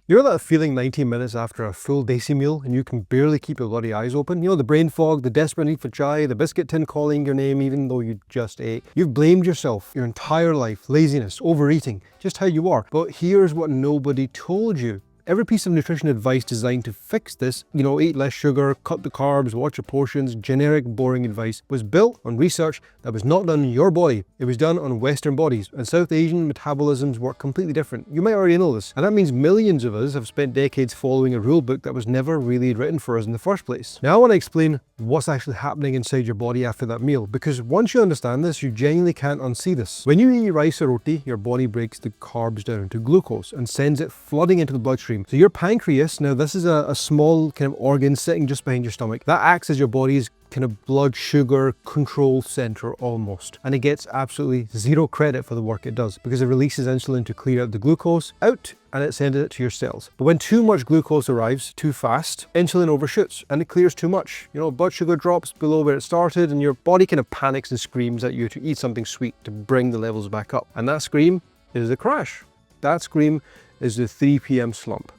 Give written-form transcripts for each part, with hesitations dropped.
You know that feeling 90 minutes after a full desi meal and you can barely keep your bloody eyes open? You know, the brain fog, the desperate need for chai, the biscuit tin calling your name even though you just ate. You've blamed yourself your entire life, laziness, overeating, just how you are. But here's what nobody told you. Every piece of nutrition advice designed to fix this, eat less sugar, cut the carbs, watch your portions, generic boring advice, was built on research that was not done in your body. It was done on Western bodies, and South Asian metabolisms work completely different. You might already know this, and that means millions of us have spent decades following a rule book that was never really written for us in the first place. Now I want to explain what's actually happening inside your body after that meal, because once you understand this, you genuinely can't unsee this. When you eat rice or roti, your body breaks the carbs down into glucose and sends it flooding into the bloodstream. So your pancreas, now this is a small kind of organ sitting just behind your stomach, that acts as your body's kind of blood sugar control center almost, and it gets absolutely zero credit for the work it does because it releases insulin to clear out the glucose out and it sends it to your cells. But when too much glucose arrives too fast, insulin overshoots and it clears too much. Blood sugar drops below where it started and your body kind of panics and screams at you to eat something sweet to bring the levels back up. And that scream is a crash. That scream is the 3 p.m. slump.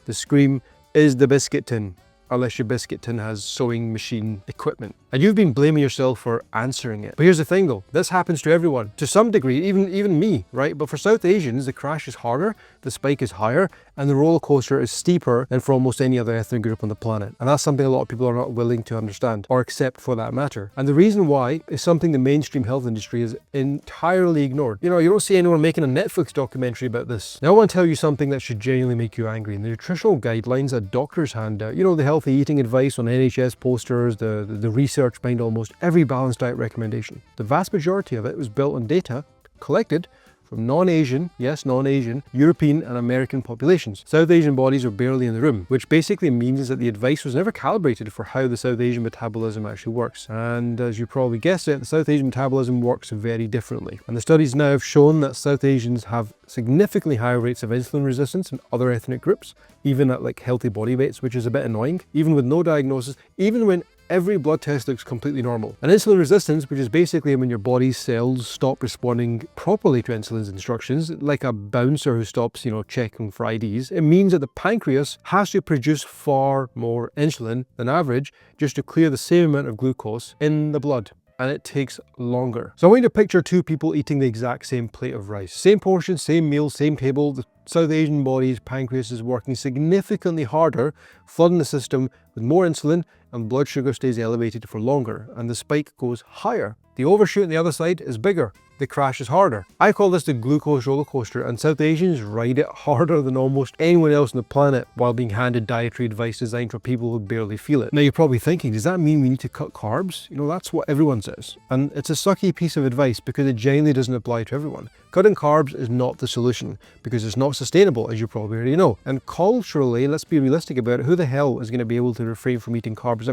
The scream is the biscuit tin, unless your biscuit tin has sewing machine equipment. And you've been blaming yourself for answering it. But here's the thing though, this happens to everyone, to some degree, even me, right? But for South Asians, the crash is harder, the spike is higher, and the roller coaster is steeper than for almost any other ethnic group on the planet. And that's something a lot of people are not willing to understand, or accept for that matter. And the reason why is something the mainstream health industry is entirely ignored. You don't see anyone making a Netflix documentary about this. Now I want to tell you something that should genuinely make you angry. In the nutritional guidelines that doctors hand out, the healthy eating advice on NHS posters, the research behind almost every balanced diet recommendation. The vast majority of it was built on data collected from non-Asian, yes, non-Asian, European and American populations. South Asian bodies are barely in the room, which basically means that the advice was never calibrated for how the South Asian metabolism actually works. And as you probably guessed it, the South Asian metabolism works very differently. And the studies now have shown that South Asians have significantly higher rates of insulin resistance than other ethnic groups, even at healthy body weights, which is a bit annoying, even with no diagnosis, even when every blood test looks completely normal. And insulin resistance, which is basically when your body's cells stop responding properly to insulin's instructions, like a bouncer who stops, checking for IDs, it means that the pancreas has to produce far more insulin than average just to clear the same amount of glucose in the blood. And it takes longer. So I want you to picture two people eating the exact same plate of rice. Same portion, same meal, same table. The South Asian body's pancreas is working significantly harder, flooding the system with more insulin, and blood sugar stays elevated for longer, and the spike goes higher. The overshoot on the other side is bigger. The crash is harder. I call this the glucose roller coaster, and South Asians ride it harder than almost anyone else on the planet while being handed dietary advice designed for people who barely feel it. Now you're probably thinking, does that mean we need to cut carbs? That's what everyone says. And it's a sucky piece of advice because it genuinely doesn't apply to everyone. Cutting carbs is not the solution because it's not sustainable, as you probably already know. And culturally, let's be realistic about it, who the hell is going to be able to refrain from eating carbs,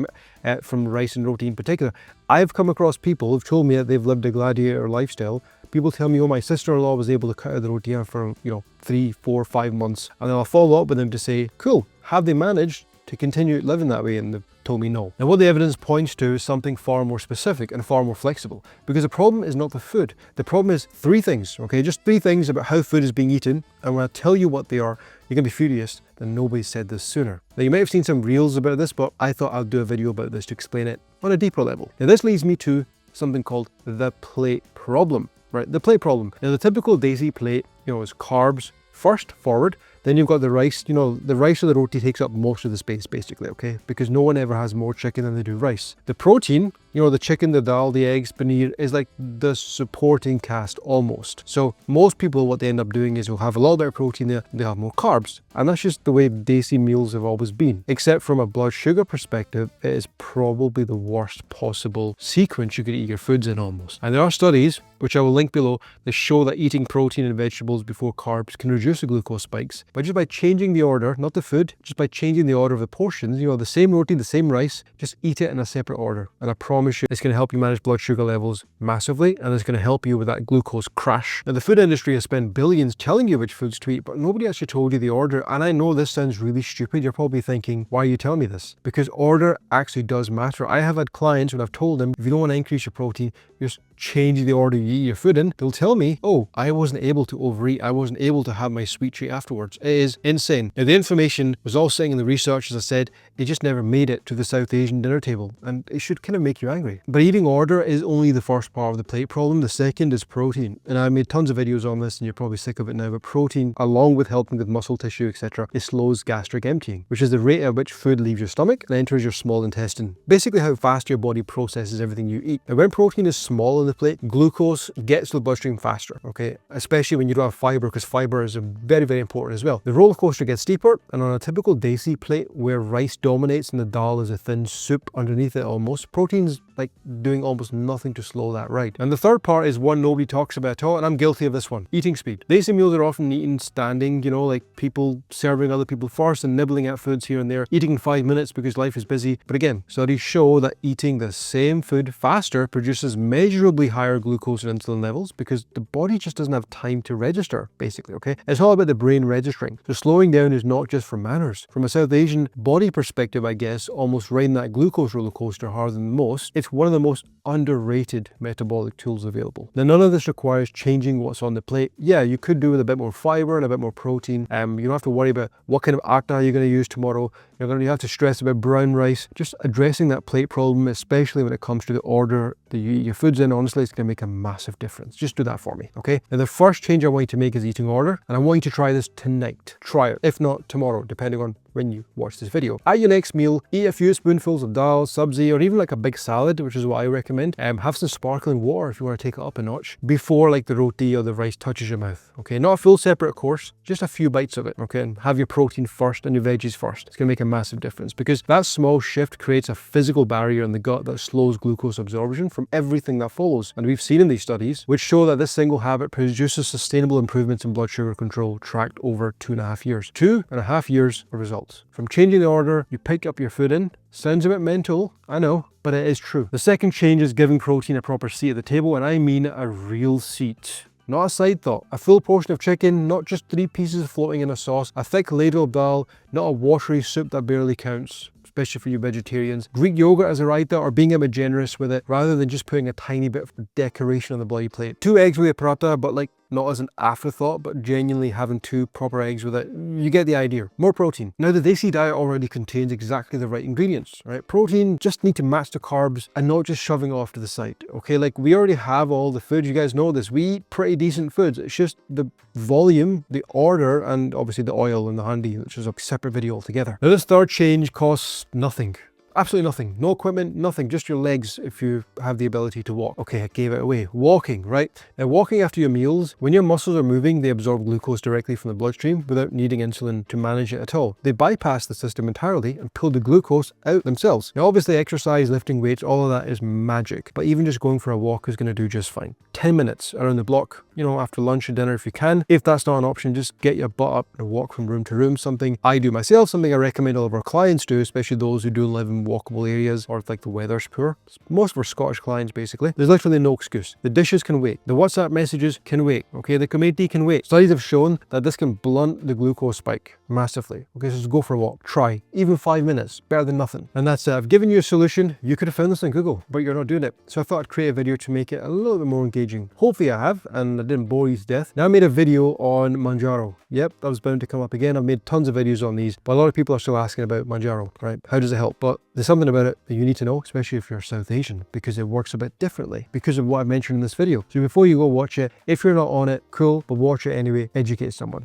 from rice and roti in particular? I've come across people who've told me that they've lived a gladiator lifestyle. People tell me, my sister-in-law was able to cut out the roti for 3, 4, 5 months. And then I'll follow up with them to say, cool, have they managed to continue living that way? And they've told me no. Now what the evidence points to is something far more specific and far more flexible, because the problem is not the food. The problem is 3 things, okay? Just 3 things about how food is being eaten. And when I tell you what they are, you're gonna be furious that nobody said this sooner. Now you might have seen some reels about this, but I thought I'd do a video about this to explain it on a deeper level. Now this leads me to something called the plate problem. Right, the plate problem. Now the typical desi plate, is carbs first forward, then you've got the rice. The rice or the roti takes up most of the space basically, okay? Because no one ever has more chicken than they do rice. The protein, the chicken, the dal, the eggs, paneer is like the supporting cast almost. So most people, what they end up doing is they'll have a lot better protein, they have more carbs. And that's just the way desi meals have always been. Except from a blood sugar perspective, it is probably the worst possible sequence you could eat your foods in almost. And there are studies, which I will link below, that show that eating protein and vegetables before carbs can reduce the glucose spikes. But just by changing the order, not the food, just by changing the order of the portions, the same roti, the same rice, just eat it in a separate order. And I promise you, it's going to help you manage blood sugar levels massively, and it's going to help you with that glucose crash. Now the food industry has spent billions telling you which foods to eat, but nobody actually told you the order. And I know this sounds really stupid. You're probably thinking, why are you telling me this? Because order actually does matter. I have had clients when I've told them, if you don't want to increase your protein, just change the order you eat your food in, they'll tell me, oh, I wasn't able to overeat. I wasn't able to have my sweet treat afterwards. It is insane. Now, the information was all sitting in the research, as I said, it just never made it to the South Asian dinner table, and it should kind of make you angry. But eating order is only the first part of the plate problem. The second is protein. And I made tons of videos on this and you're probably sick of it now, but protein, along with helping with muscle tissue, etc., it slows gastric emptying, which is the rate at which food leaves your stomach and enters your small intestine. Basically how fast your body processes everything you eat. Now, when protein is small in the plate, glucose gets to the bloodstream faster, okay? Especially when you don't have fiber, because fiber is very, very important as well. The roller coaster gets steeper, and on a typical desi plate where rice dominates and the dal is a thin soup underneath it almost, protein's like doing almost nothing to slow that ride. And the third part is one nobody talks about at all, and I'm guilty of this one: eating speed. Desi meals are often eaten standing, you know, like people serving other people first and nibbling at foods here and there, eating in 5 minutes because life is busy. But again, studies show that eating the same food faster produces measurably higher glucose and insulin levels because the body just doesn't have time to register, basically, okay? It's all about the brain registering. So slowing down is not just for manners. From a South Asian body perspective, I guess, almost riding that glucose roller coaster harder than most, it's one of the most underrated metabolic tools available. Now, none of this requires changing what's on the plate. Yeah, you could do with a bit more fiber and a bit more protein. You don't have to worry about what kind of atta you're going to use tomorrow. You have to stress about brown rice. Just addressing that plate problem, especially when it comes to the order that you eat your foods in, honestly, it's going to make a massive difference. Just do that for me, okay? Now, the first change I want you to make is eating order, and I want you to try this tonight. Try it, if not tomorrow, depending on when you watch this video. At your next meal, eat a few spoonfuls of dal, sabzi, or even like a big salad, which is what I recommend. Have some sparkling water if you want to take it up a notch before like the roti or the rice touches your mouth, okay? Not a full separate course, just a few bites of it, okay? And have your protein first and your veggies first. It's going to make a massive difference because that small shift creates a physical barrier in the gut that slows glucose absorption from everything that follows. And we've seen in these studies, which show that this single habit produces sustainable improvements in blood sugar control tracked over 2.5 years. 2.5 years of results. From changing the order you pick up your food in. Sounds a bit mental, I know, but it is true. The second change is giving protein a proper seat at the table, and I mean a real seat. Not a side thought. A full portion of chicken, not just 3 pieces floating in a sauce. A thick ladle of dal, not a watery soup that barely counts, especially for you vegetarians. Greek yogurt as a raita, or being a bit generous with it, rather than just putting a tiny bit of decoration on the bloody plate. 2 eggs with a paratha, but like not as an afterthought, but genuinely having 2 proper eggs with it. You get the idea. More protein. Now, the desi diet already contains exactly the right ingredients, right? Protein just need to match the carbs and not just shoving off to the side, okay? Like, we already have all the food. You guys know this. We eat pretty decent foods. It's just the volume, the order, and obviously the oil and the handi, which is a separate video altogether. Now, this third change costs nothing. Absolutely nothing. No equipment, nothing. Just your legs if you have the ability to walk. Okay, I gave it away. Walking, right? Now, walking after your meals, when your muscles are moving, they absorb glucose directly from the bloodstream without needing insulin to manage it at all. They bypass the system entirely and pull the glucose out themselves. Now, obviously, exercise, lifting weights, all of that is magic. But even just going for a walk is going to do just fine. 10 minutes around the block, you know, after lunch and dinner if you can. If that's not an option, just get your butt up and walk from room to room. Something I do myself, something I recommend all of our clients do, especially those who do live in walkable areas or like the weather's poor. Most of our Scottish clients, basically. There's literally no excuse. The dishes can wait. The WhatsApp messages can wait. Okay, the committee can wait. Studies have shown that this can blunt the glucose spike massively. Okay, so just go for a walk. Try. Even 5 minutes. Better than nothing. And that's it. I've given you a solution. You could have found this on Google, but you're not doing it. So I thought I'd create a video to make it a little bit more engaging. Hopefully I have, and I didn't bore you to death. Now I made a video on Manjaro. Yep, that was bound to come up again. I've made tons of videos on these, but a lot of people are still asking about Manjaro, right? How does it help? But there's something about it that you need to know, especially if you're South Asian, because it works a bit differently because of what I mentioned in this video. So before you go watch it, if you're not on it, cool, but watch it anyway, educate someone.